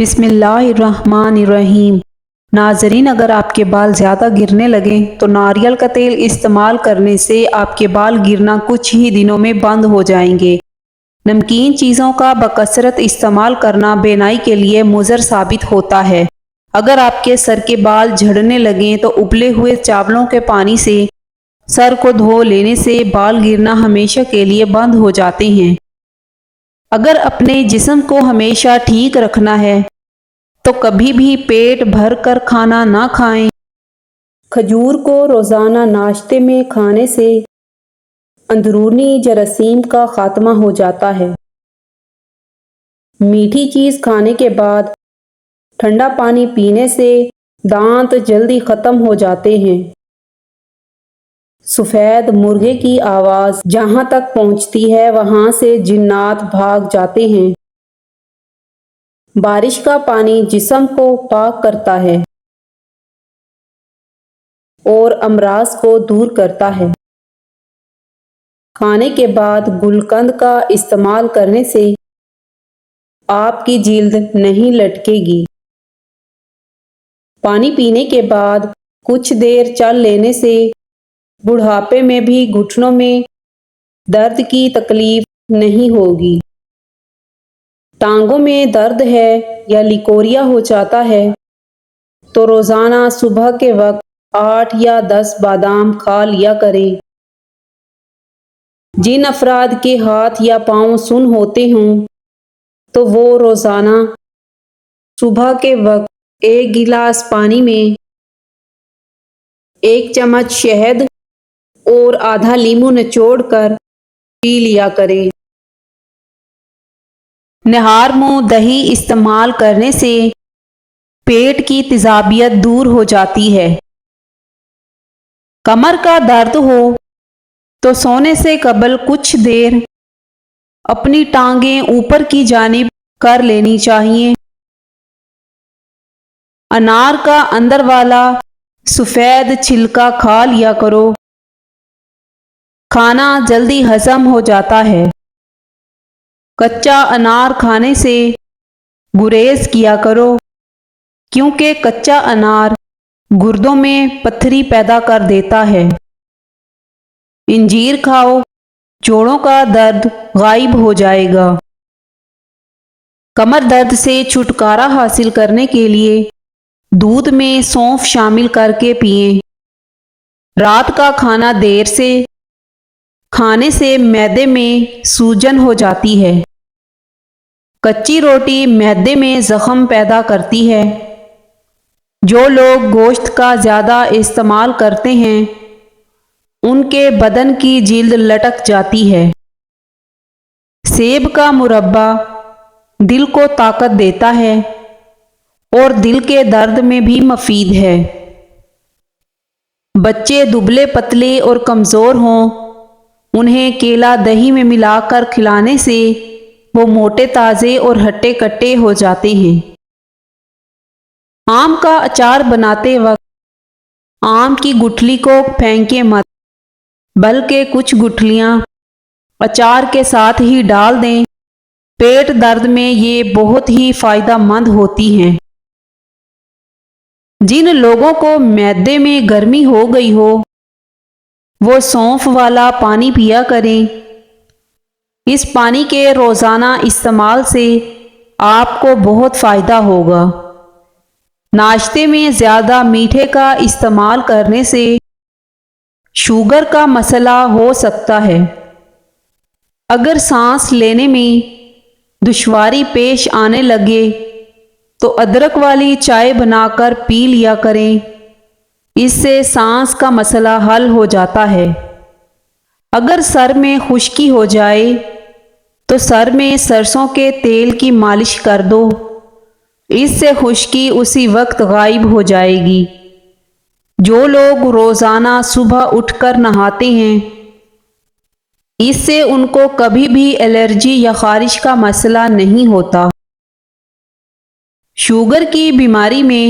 بسم اللہ الرحمن الرحیم۔ ناظرین، اگر آپ کے بال زیادہ گرنے لگیں تو ناریل کا تیل استعمال کرنے سے آپ کے بال گرنا کچھ ہی دنوں میں بند ہو جائیں گے۔ نمکین چیزوں کا بکثرت استعمال کرنا بینائی کے لیے مضر ثابت ہوتا ہے۔ اگر آپ کے سر کے بال جھڑنے لگیں تو ابلے ہوئے چاولوں کے پانی سے سر کو دھو لینے سے بال گرنا ہمیشہ کے لیے بند ہو جاتے ہیں۔ اگر اپنے جسم کو ہمیشہ ٹھیک رکھنا ہے تو کبھی بھی پیٹ بھر کر کھانا نہ کھائیں۔ کھجور کو روزانہ ناشتے میں کھانے سے اندرونی جراثیم کا خاتمہ ہو جاتا ہے۔ میٹھی چیز کھانے کے بعد ٹھنڈا پانی پینے سے دانت جلدی ختم ہو جاتے ہیں۔ سفید مرغے کی آواز جہاں تک پہنچتی ہے وہاں سے جنات بھاگ جاتے ہیں۔ بارش کا پانی جسم کو پاک کرتا ہے اور امراض کو دور کرتا ہے۔ کھانے کے بعد گلقند کا استعمال کرنے سے آپ کی جلد نہیں لٹکے گی۔ پانی پینے کے بعد کچھ دیر چل لینے سے بڑھاپے میں بھی گھٹنوں میں درد کی تکلیف نہیں ہوگی۔ ٹانگوں میں درد ہے یا لیکوریا ہو جاتا ہے تو روزانہ صبح کے وقت 8 یا 10 بادام کھا لیا کریں۔ جن افراد کے ہاتھ یا پاؤں سن ہوتے ہوں تو وہ روزانہ صبح کے وقت 1 گلاس پانی میں 1 چمچ شہد اور آدھا لیمو نچوڑ کر پی لیا کریں۔ نہار منہ دہی استعمال کرنے سے پیٹ کی تیزابیت دور ہو جاتی ہے۔ کمر کا درد ہو تو سونے سے قبل کچھ دیر اپنی ٹانگیں اوپر کی جانب کر لینی چاہیے۔ انار کا اندر والا سفید چھلکا کھا لیا کرو۔ کھانا جلدی ہضم ہو جاتا ہے۔ کچا انار کھانے سے گریز کیا کرو کیونکہ کچا انار گردوں میں پتھری پیدا کر دیتا ہے۔ انجیر کھاؤ، جوڑوں کا درد غائب ہو جائے گا۔ کمر درد سے چھٹکارا حاصل کرنے کے لیے دودھ میں سونف شامل کر کے پئیں۔ رات کا کھانا دیر سے کھانے سے معدے میں سوجن ہو جاتی ہے۔ کچی روٹی معدے میں زخم پیدا کرتی ہے۔ جو لوگ گوشت کا زیادہ استعمال کرتے ہیں ان کے بدن کی جلد لٹک جاتی ہے۔ سیب کا مربا دل کو طاقت دیتا ہے اور دل کے درد میں بھی مفید ہے۔ بچے دبلے پتلے اور کمزور ہوں انہیں کیلا دہی میں ملا کر کھلانے سے وہ موٹے تازے اور ہٹے کٹے ہو جاتے ہیں۔ آم کا اچار بناتے وقت آم کی گٹھلی کو پھینکیں مت بلکہ کچھ گٹھلیاں اچار کے ساتھ ہی ڈال دیں۔ پیٹ درد میں یہ بہت ہی فائدہ مند ہوتی ہیں۔ جن لوگوں کو معدے میں گرمی ہو گئی ہو وہ سونف والا پانی پیا کریں۔ اس پانی کے روزانہ استعمال سے آپ کو بہت فائدہ ہوگا۔ ناشتے میں زیادہ میٹھے کا استعمال کرنے سے شوگر کا مسئلہ ہو سکتا ہے۔ اگر سانس لینے میں دشواری پیش آنے لگے تو ادرک والی چائے بنا کر پی لیا کریں۔ اس سے سانس کا مسئلہ حل ہو جاتا ہے۔ اگر سر میں خشکی ہو جائے تو سر میں سرسوں کے تیل کی مالش کر دو۔ اس سے خشکی اسی وقت غائب ہو جائے گی۔ جو لوگ روزانہ صبح اٹھ کر نہاتے ہیں اس سے ان کو کبھی بھی الرجی یا خارش کا مسئلہ نہیں ہوتا۔ شوگر کی بیماری میں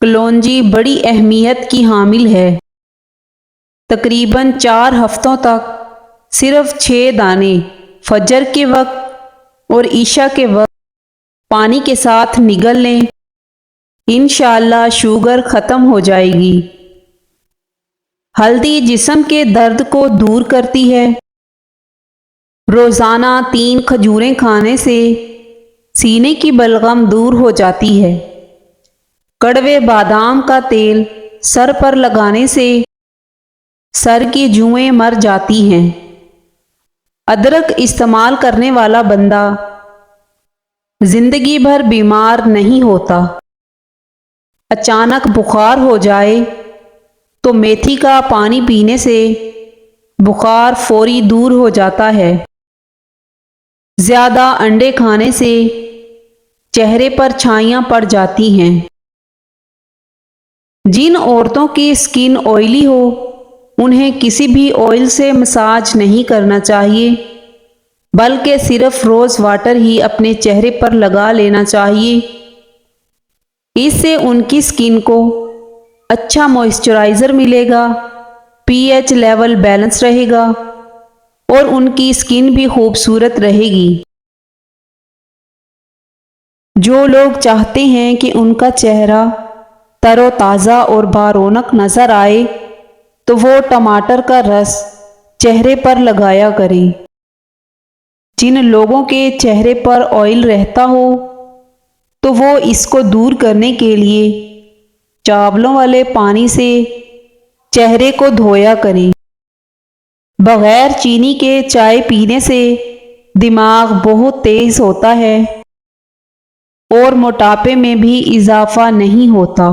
کلونجی بڑی اہمیت کی حامل ہے۔ تقریباً 4 ہفتوں تک صرف 6 دانے فجر کے وقت اور عشاء کے وقت پانی کے ساتھ نگل لیں، انشاءاللہ شوگر ختم ہو جائے گی۔ ہلدی جسم کے درد کو دور کرتی ہے۔ روزانہ 3 کھجوریں کھانے سے سینے کی بلغم دور ہو جاتی ہے۔ کڑوے بادام کا تیل سر پر لگانے سے سر کی جوئیں مر جاتی ہیں۔ ادرک استعمال کرنے والا بندہ زندگی بھر بیمار نہیں ہوتا۔ اچانک بخار ہو جائے تو میتھی کا پانی پینے سے بخار فوری دور ہو جاتا ہے۔ زیادہ انڈے کھانے سے چہرے پر چھائیاں پڑ جاتی ہیں۔ جن عورتوں کی اسکن آئلی ہو انہیں کسی بھی آئل سے مساج نہیں کرنا چاہیے، بلکہ صرف روز واٹر ہی اپنے چہرے پر لگا لینا چاہیے۔ اس سے ان کی اسکن کو اچھا موئسچرائزر ملے گا، پی ایچ لیول بیلنس رہے گا اور ان کی اسکن بھی خوبصورت رہے گی۔ جو لوگ چاہتے ہیں کہ ان کا چہرہ تر و تازہ اور بارونق نظر آئے تو وہ ٹماٹر کا رس چہرے پر لگایا کریں۔ جن لوگوں کے چہرے پر آئل رہتا ہو تو وہ اس کو دور کرنے کے لیے چاولوں والے پانی سے چہرے کو دھویا کریں۔ بغیر چینی کے چائے پینے سے دماغ بہت تیز ہوتا ہے اور موٹاپے میں بھی اضافہ نہیں ہوتا۔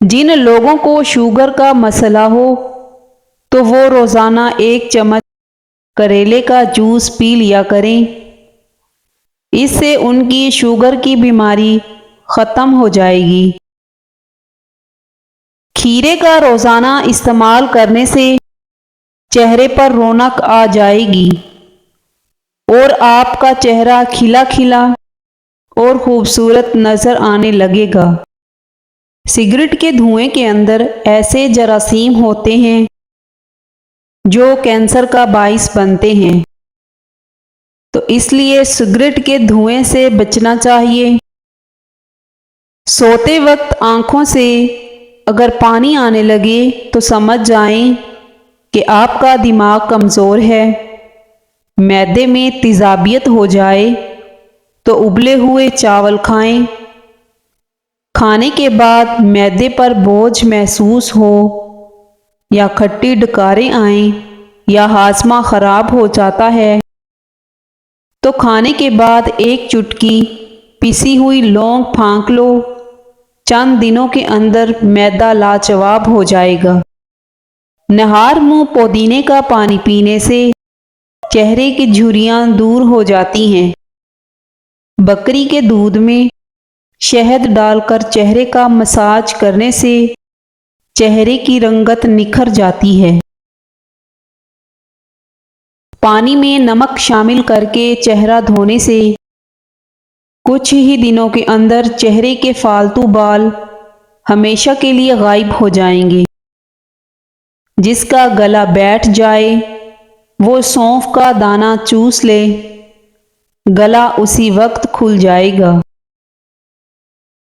جن لوگوں کو شوگر کا مسئلہ ہو تو وہ روزانہ 1 چمچ کریلے کا جوس پی لیا کریں۔ اس سے ان کی شوگر کی بیماری ختم ہو جائے گی۔ کھیرے کا روزانہ استعمال کرنے سے چہرے پر رونق آ جائے گی اور آپ کا چہرہ کھلا کھلا اور خوبصورت نظر آنے لگے گا۔ سگریٹ کے دھوئیں کے اندر ایسے جراثیم ہوتے ہیں جو کینسر کا باعث بنتے ہیں، تو اس لیے سگریٹ کے دھوئیں سے بچنا چاہیے۔ سوتے وقت آنکھوں سے اگر پانی آنے لگے تو سمجھ جائیں کہ آپ کا دماغ کمزور ہے۔ معدے میں تیزابیت ہو جائے تو ابلے ہوئے چاول کھائیں۔ کھانے کے بعد معدے پر بوجھ محسوس ہو یا کھٹی ڈکاریں آئیں یا ہاضمہ خراب ہو جاتا ہے تو کھانے کے بعد 1 چٹکی پسی ہوئی لونگ پھونک لو۔ چند دنوں کے اندر معدہ لاجواب ہو جائے گا۔ نہار منہ پودینے کا پانی پینے سے چہرے کی جھریاں دور ہو جاتی ہیں۔ بکری کے دودھ میں شہد ڈال کر چہرے کا مساج کرنے سے چہرے کی رنگت نکھر جاتی ہے۔ پانی میں نمک شامل کر کے چہرہ دھونے سے کچھ ہی دنوں کے اندر چہرے کے فالتو بال ہمیشہ کے لیے غائب ہو جائیں گے۔ جس کا گلا بیٹھ جائے وہ سونف کا دانہ چوس لے، گلا اسی وقت کھل جائے گا۔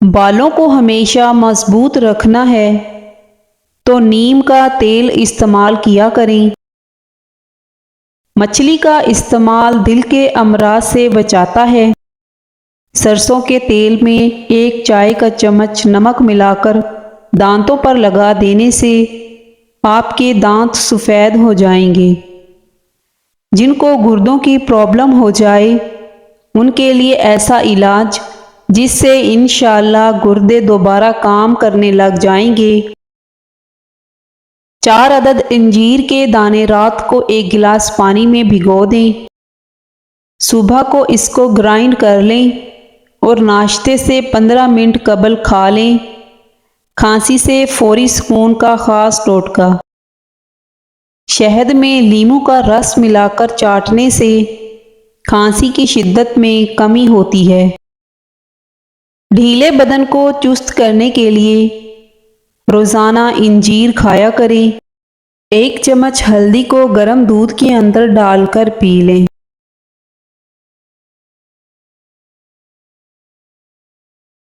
بالوں کو ہمیشہ مضبوط رکھنا ہے تو نیم کا تیل استعمال کیا کریں۔ مچھلی کا استعمال دل کے امراض سے بچاتا ہے۔ سرسوں کے تیل میں 1 چائے کا چمچ نمک ملا کر دانتوں پر لگا دینے سے آپ کے دانت سفید ہو جائیں گے۔ جن کو گردوں کی پرابلم ہو جائے ان کے لیے ایسا علاج جس سے انشاءاللہ گردے دوبارہ کام کرنے لگ جائیں گے۔ 4 عدد انجیر کے دانے رات کو 1 گلاس پانی میں بھگو دیں۔ صبح کو اس کو گرائنڈ کر لیں اور ناشتے سے 15 منٹ قبل کھا لیں۔ کھانسی سے فوری سکون کا خاص ٹوٹکا۔ شہد میں لیموں کا رس ملا کر چاٹنے سے کھانسی کی شدت میں کمی ہوتی ہے۔ ڈھیلے بدن کو چست کرنے کے لیے روزانہ انجیر کھایا کریں۔ 1 چمچ ہلدی کو گرم دودھ کے اندر ڈال کر پی لیں۔